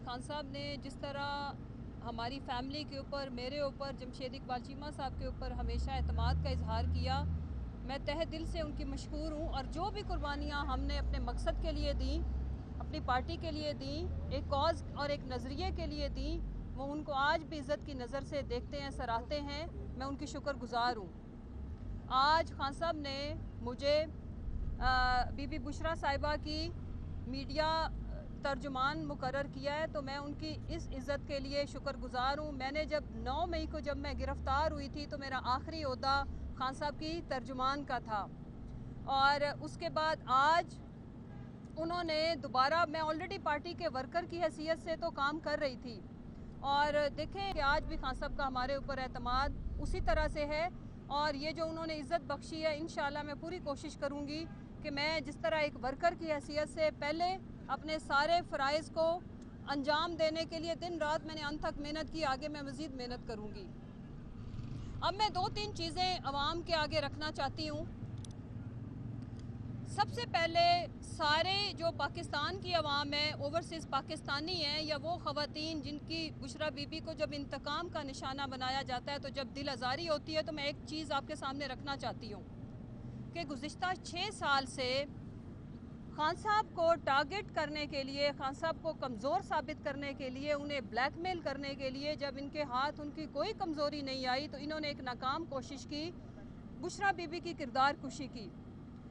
खान साहब ने जिस तरह हमारी फैमिली के ऊपर, मेरे ऊपर, जमशेद इकबाल चीमा साहब के ऊपर हमेशा एतमाद का इजहार किया, मैं तहे दिल से उनकी मशकूर हूँ। और जो भी कुर्बानियाँ हमने अपने मकसद के लिए दी, अपनी पार्टी के लिए दी, एक कॉज और एक नज़रिए के लिए दी, वो उनको आज भी इज़्ज़त की नज़र से देखते हैं, सराहते हैं। मैं उनकी शुक्रगुजार हूँ। आज खान साहब ने मुझे बीबी बुशरा साहिबा की मीडिया तर्जुमान मुकर्रर किया है, तो मैं उनकी इस इज़्ज़त के लिए शुक्रगुजार हूँ। मैंने जब 9 मई को जब मैं गिरफ़्तार हुई थी तो मेरा आखिरी ओहदा खान साहब की तर्जुमान का था, और उसके बाद आज उन्होंने दोबारा, मैं ऑलरेडी पार्टी के वर्कर की हैसियत से तो काम कर रही थी, और देखें कि आज भी खान साहब का हमारे ऊपर एतमाद उसी तरह से है। और ये जो उन्होंने इज़्ज़त बख्शी है, इंशाल्लाह मैं पूरी कोशिश करूँगी कि मैं जिस तरह एक वर्कर की हैसियत से पहले अपने सारे फ़राइज़ को अंजाम देने के लिए दिन रात मैंने अंत तक मेहनत की, आगे मैं मज़ीद मेहनत करूँगी। अब मैं 2-3 चीज़ें आवाम के आगे रखना चाहती हूँ। सबसे पहले, सारे जो पाकिस्तान की आवाम है, ओवरसीज़ पाकिस्तानी हैं, या वो ख़वातीन जिनकी बुशरा बीबी को जब इंतकाम का निशाना बनाया जाता है, तो जब दिल आज़ारी होती है, तो मैं एक चीज़ आपके सामने रखना चाहती हूँ कि गुज़िश्ता 6 साल से खान साहब को टारगेट करने के लिए, खान साहब को कमज़ोर साबित करने के लिए, उन्हें ब्लैकमेल करने के लिए, जब इनके हाथ उनकी कोई कमज़ोरी नहीं आई तो इन्होंने एक नाकाम कोशिश की बुशरा बीबी की किरदार कुशी की।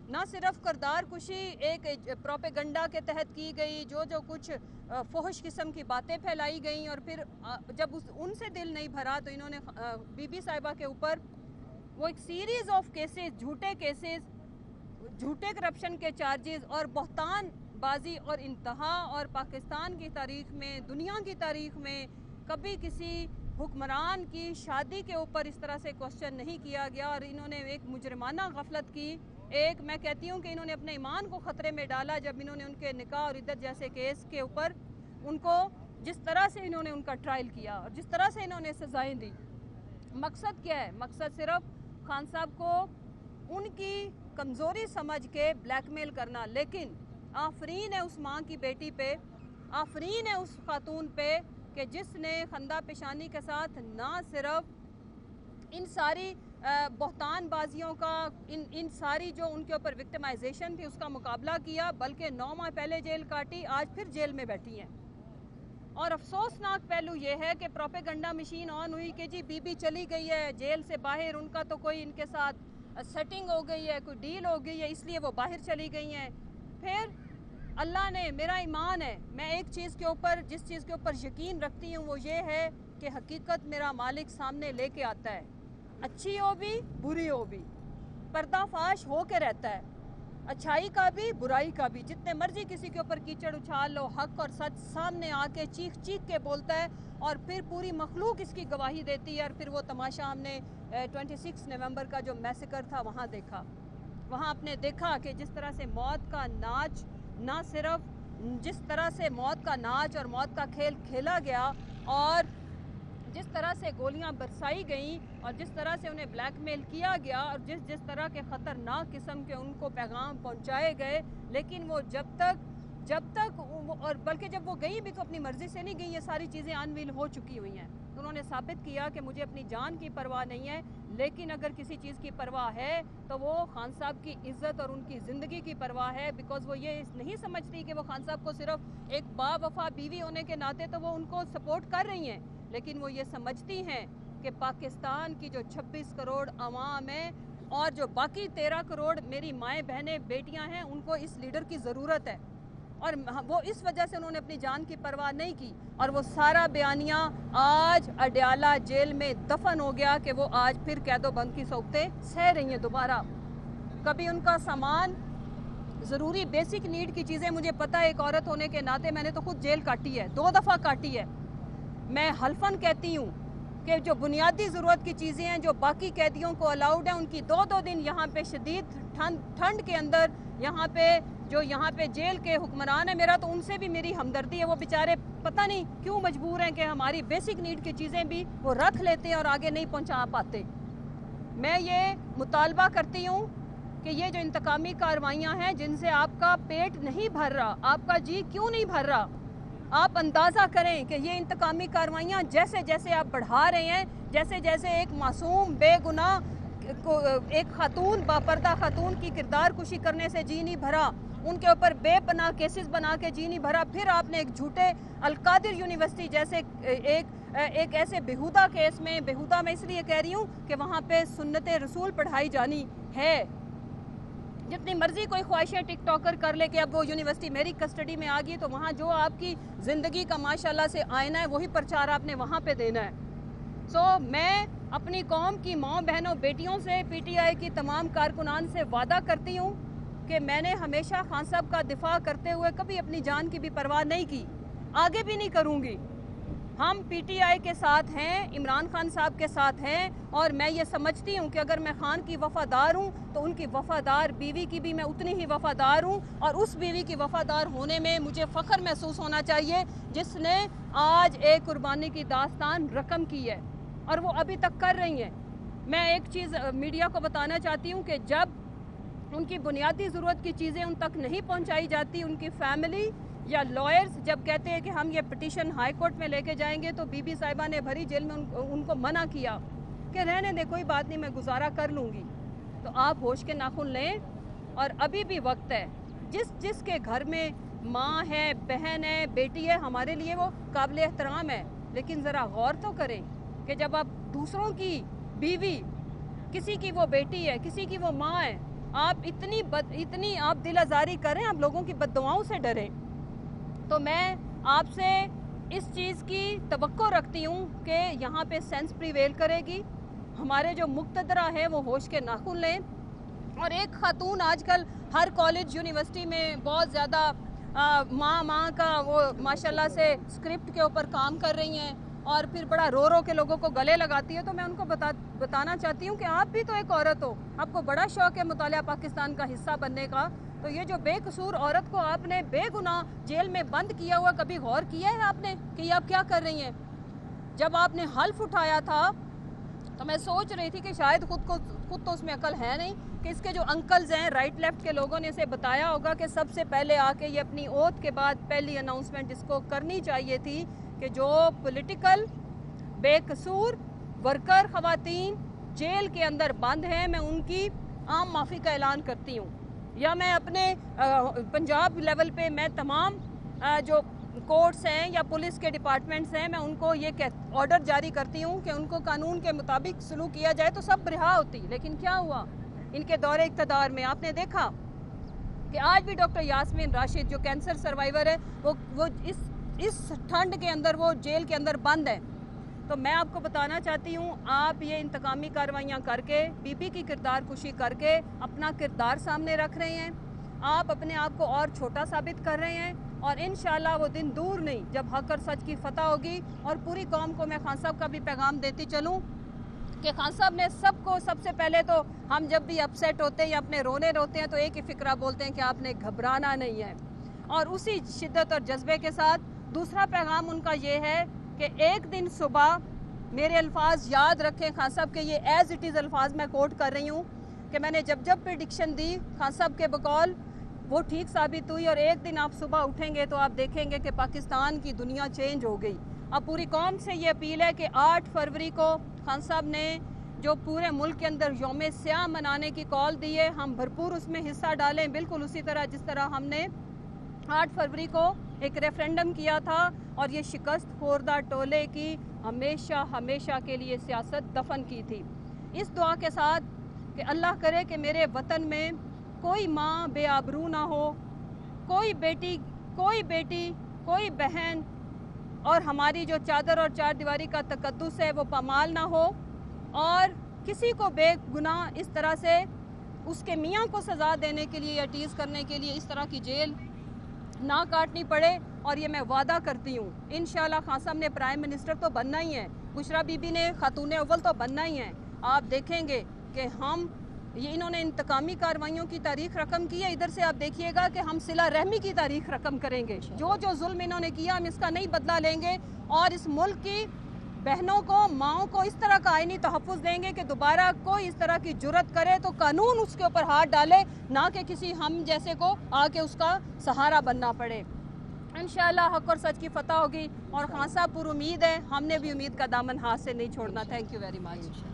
ना सिर्फ किरदार कुशी एक प्रोपेगंडा के तहत की गई, जो कुछ फोहश किस्म की बातें फैलाई गई, और फिर जब उनसे दिल नहीं भरा तो इन्होंने बीबी साहिबा के ऊपर वो एक सीरीज़ ऑफ केसेस, झूठे केसेस, झूठे करप्शन के चार्जेस और बहतान बाजी और इंतहा। और पाकिस्तान की तारीख में, दुनिया की तारीख में कभी किसी हुक्मरान की शादी के ऊपर इस तरह से क्वेश्चन नहीं किया गया, और इन्होंने एक मुजरिमाना गफलत की। एक, मैं कहती हूँ कि इन्होंने अपने ईमान को ख़तरे में डाला जब इन्होंने उनके निकाह और इद्दत जैसे केस के ऊपर उनको जिस तरह से इन्होंने उनका ट्रायल किया और जिस तरह से इन्होंने सजाएं दी। मकसद क्या है? मकसद सिर्फ खान साहब को उनकी कमज़ोरी समझ के ब्लैकमेल करना। लेकिन आफरीन है उस माँ की बेटी पे, आफरीन है उस खातून पे कि जिसने खंदा पेशानी के साथ ना सिर्फ इन सारी बहतान बाजियों का, इन सारी जो उनके ऊपर विक्टिमाइजेशन थी उसका मुकाबला किया, बल्कि 9 माह पहले जेल काटी, आज फिर जेल में बैठी हैं। और अफसोसनाक पहलू ये है कि प्रोपेगंडा मशीन ऑन हुई कि जी बीबी चली गई है जेल से बाहर, उनका तो कोई इनके साथ सेटिंग हो गई है, कोई डील हो गई है, इसलिए वो बाहर चली गई हैं। फिर अल्लाह ने, मेरा ईमान है, मैं एक चीज़ के ऊपर, जिस चीज़ के ऊपर यकीन रखती हूँ वो ये है कि हकीकत मेरा मालिक सामने लेके आता है, अच्छी हो भी बुरी हो भी, पर्दाफाश हो के रहता है, अच्छाई का भी बुराई का भी। जितने मर्जी किसी के ऊपर कीचड़ उछाल लो, हक और सच सामने आके चीख चीख के बोलता है, और फिर पूरी मखलूक इसकी गवाही देती है। और फिर वो तमाशा हमने 26 नवंबर का जो मैसेकर था वहाँ देखा। वहाँ आपने देखा कि जिस तरह से मौत का नाच, ना सिर्फ जिस तरह से मौत का नाच और मौत का खेल खेला गया, और जिस तरह से गोलियां बरसाई गईं, और जिस तरह से उन्हें ब्लैकमेल किया गया, और जिस तरह के ख़तरनाक किस्म के उनको पैगाम पहुंचाए गए। लेकिन वो जब तक और बल्कि जब वो गई भी तो अपनी मर्ज़ी से नहीं गई, ये सारी चीज़ें अनविल हो चुकी हुई हैं। तो उन्होंने साबित किया कि मुझे अपनी जान की परवाह नहीं है, लेकिन अगर किसी चीज़ की परवाह है तो वो खान साहब की इज़्ज़त और उनकी ज़िंदगी की परवाह है। बिकॉज़ वो ये नहीं समझती कि वो खान साहब को सिर्फ एक बावफा बीवी होने के नाते तो वो उनको सपोर्ट कर रही हैं, लेकिन वो ये समझती हैं कि पाकिस्तान की जो 26 करोड़ आवाम है और जो बाकी 13 करोड़ मेरी माएँ बहनें बेटियां हैं, उनको इस लीडर की ज़रूरत है। और वो इस वजह से उन्होंने अपनी जान की परवाह नहीं की, और वो सारा बयानिया आज अडयाला जेल में दफन हो गया कि वो आज फिर कैदोबंद की सौगतें सह रही हैं दोबारा। कभी उनका सामान, ज़रूरी बेसिक नीड की चीज़ें, मुझे पता है एक औरत होने के नाते मैंने तो खुद जेल काटी है, 2 दफ़ा काटी है। मैं हल्फन कहती हूँ कि जो बुनियादी ज़रूरत की चीज़ें हैं जो बाकी कैदियों को अलाउड है, उनकी 2-2 दिन यहाँ पे शदीद ठंड के अंदर यहाँ पे जेल के हुक्मरान है, मेरा तो उनसे भी मेरी हमदर्दी है। वो बेचारे पता नहीं क्यों मजबूर हैं कि हमारी बेसिक नीड की चीज़ें भी वो रख लेते हैं और आगे नहीं पहुँचा पाते। मैं ये मुतालबा करती हूँ कि ये जो इंतकामी कार्रवाइयाँ हैं जिनसे आपका पेट नहीं भर रहा, आपका जी क्यों नहीं भर रहा, आप अंदाज़ा करें कि ये इंतकामी कार्रवाइयाँ जैसे जैसे आप बढ़ा रहे हैं, जैसे जैसे एक मासूम बेगुनाह को, एक खातून बापर्दा खातून की किरदार कुशी करने से जी नहीं भरा, उनके ऊपर बेपनाह केसेस बना के जी नहीं भरा, फिर आपने एक झूठे अलकादिर यूनिवर्सिटी जैसे एक ऐसे बेहुदा केस में, बेहुदा मैं इसलिए कह रही हूँ कि वहाँ पे सुन्नत रसूल पढ़ाई जानी है। जितनी मर्जी कोई ख्वाहिशें टिकटॉकर कर ले कि अब वो यूनिवर्सिटी मेरी कस्टडी में आ गई, तो वहाँ जो आपकी ज़िंदगी का माशाल्लाह से आईना है वही प्रचार आपने वहाँ पे देना है। मैं अपनी कौम की माँ बहनों बेटियों से, पीटीआई की तमाम कारकुनान से वादा करती हूँ कि मैंने हमेशा खान साहब का दिफा करते हुए कभी अपनी जान की भी परवाह नहीं की, आगे भी नहीं करूँगी। हम पीटीआई के साथ हैं, इमरान खान साहब के साथ हैं, और मैं ये समझती हूँ कि अगर मैं खान की वफ़ादार हूँ तो उनकी वफ़ादार बीवी की भी मैं उतनी ही वफ़ादार हूँ, और उस बीवी की वफ़ादार होने में मुझे फ़ख्र महसूस होना चाहिए जिसने आज एक कुर्बानी की दास्तान रकम की है और वो अभी तक कर रही हैं। मैं एक चीज़ मीडिया को बताना चाहती हूँ कि जब उनकी बुनियादी ज़रूरत की चीज़ें उन तक नहीं पहुँचाई जाती, उनकी फैमिली या लॉयर्स जब कहते हैं कि हम ये पिटीशन हाई कोर्ट में लेके जाएंगे, तो बीबी साहिबा ने भरी जेल में उनको मना किया कि रहने दे, कोई बात नहीं, मैं गुजारा कर लूँगी। तो आप होश के नाखून लें, और अभी भी वक्त है। जिसके घर में माँ है, बहन है, बेटी है, हमारे लिए वो काबिल एहतराम है, लेकिन ज़रा गौर तो करें कि जब आप दूसरों की बीवी, किसी की वो बेटी है, किसी की वो माँ है, आप इतनी आप दिल आज़ारी करें, आप लोगों की बद्दुआओं से डरें। तो मैं आपसे इस चीज़ की तवक्को रखती हूँ कि यहाँ पे सेंस प्रिवेल करेगी, हमारे जो मुक्तदरा है वो होश के नाखून लें। और एक खातून आजकल हर कॉलेज यूनिवर्सिटी में बहुत ज़्यादा माँ का वो माशाल्लाह से स्क्रिप्ट के ऊपर काम कर रही हैं, और फिर बड़ा रो रो के लोगों को गले लगाती है। तो मैं उनको बताना चाहती हूँ कि आप भी तो एक औरत हो, आपको बड़ा शौक़ है मुतालिया पाकिस्तान का हिस्सा बनने का, तो ये जो बेकसूर औरत को आपने बेगुनाह जेल में बंद किया हुआ, कभी गौर किया है आपने कि आप क्या कर रही हैं? जब आपने हल्फ उठाया था तो मैं सोच रही थी कि शायद खुद तो उसमें अकल है नहीं, कि इसके जो अंकल्स हैं राइट लेफ्ट के लोगों ने इसे बताया होगा कि सबसे पहले आके ये अपनी ओथ के बाद पहली अनाउंसमेंट इसको करनी चाहिए थी कि जो पॉलिटिकल बेकसूर वर्कर ख़वातीन जेल के अंदर बंद हैं, मैं उनकी आम माफ़ी का ऐलान करती हूँ। या मैं अपने पंजाब लेवल पे मैं तमाम जो कोर्ट्स हैं या पुलिस के डिपार्टमेंट्स हैं, मैं उनको ये ऑर्डर जारी करती हूँ कि उनको कानून के मुताबिक सलूक किया जाए तो सब रिहा होती। लेकिन क्या हुआ इनके दौरे इक़्तिदार में? आपने देखा कि आज भी डॉक्टर यास्मीन राशिद जो कैंसर सर्वाइवर है वो इस ठंड के अंदर वो जेल के अंदर बंद है। तो मैं आपको बताना चाहती हूँ, आप ये इंतकामी कार्रवाइयाँ करके, बीबी की किरदार कुशी करके अपना किरदार सामने रख रहे हैं, आप अपने आप को और छोटा साबित कर रहे हैं, और इंशाल्लाह वो दिन दूर नहीं जब हक और सच की फतह होगी। और पूरी कौम को मैं खान साहब का भी पैगाम देती चलूँ कि खान साहब ने सबको, सबसे पहले तो हम जब भी अपसेट होते हैं या अपने रोने रोते हैं तो एक ही फ़िक्रा बोलते हैं कि आपने घबराना नहीं है, और उसी शिद्दत और जज्बे के साथ दूसरा पैगाम उनका ये है कि एक दिन सुबह, मेरे अल्फाज याद रखें खान साहब के, ये एज़ इट इज़ अल्फाज मैं कोट कर रही हूँ कि मैंने जब प्रेडिक्शन दी खान साहब के बकौल वो ठीक साबित हुई, और एक दिन आप सुबह उठेंगे तो आप देखेंगे कि पाकिस्तान की दुनिया चेंज हो गई। अब पूरी कौम से ये अपील है कि 8 फरवरी को खान साहब ने जो पूरे मुल्क के अंदर यौम स्याह मनाने की कॉल दी है, हम भरपूर उसमें हिस्सा डालें, बिल्कुल उसी तरह जिस तरह हमने 8 फरवरी को एक रेफरेंडम किया था और ये शिकस्त खोरदा टोले की हमेशा हमेशा के लिए सियासत दफन की थी। इस दुआ के साथ कि अल्लाह करे कि मेरे वतन में कोई माँ बेआबरू ना हो, कोई बेटी, कोई बहन, और हमारी जो चादर और चार दीवारी का तकद्दुस है वो पामाल ना हो, और किसी को बेगुनाह इस तरह से उसके मियाँ को सज़ा देने के लिए या टीज़ करने के लिए इस तरह की जेल ना काटनी पड़े। और ये मैं वादा करती हूँ इंशाल्लाह खान साहब ने प्राइम मिनिस्टर तो बनना ही है, बुशरा बीबी ने खातून अव्वल तो बनना ही है। आप देखेंगे कि हम ये इन्होंने इंतकामी कार्रवाइयों की तारीख रकम की है, इधर से आप देखिएगा कि हम सिला रहमी की तारीख रकम करेंगे। जो जुल्म इन्होंने किया हम इसका नहीं बदला लेंगे, और इस मुल्क की बहनों को, माओं को इस तरह का आईनी तहफ़्फ़ुज़ देंगे कि दोबारा कोई इस तरह की जुर्रत करे तो कानून उसके ऊपर हाथ डाले, ना कि किसी हम जैसे को आके उसका सहारा बनना पड़े। इंशाल्लाह हक और सच की फतह होगी। और खान साहब पुर उम्मीद है, हमने भी उम्मीद का दामन हाथ से नहीं छोड़ना। Thank you very much.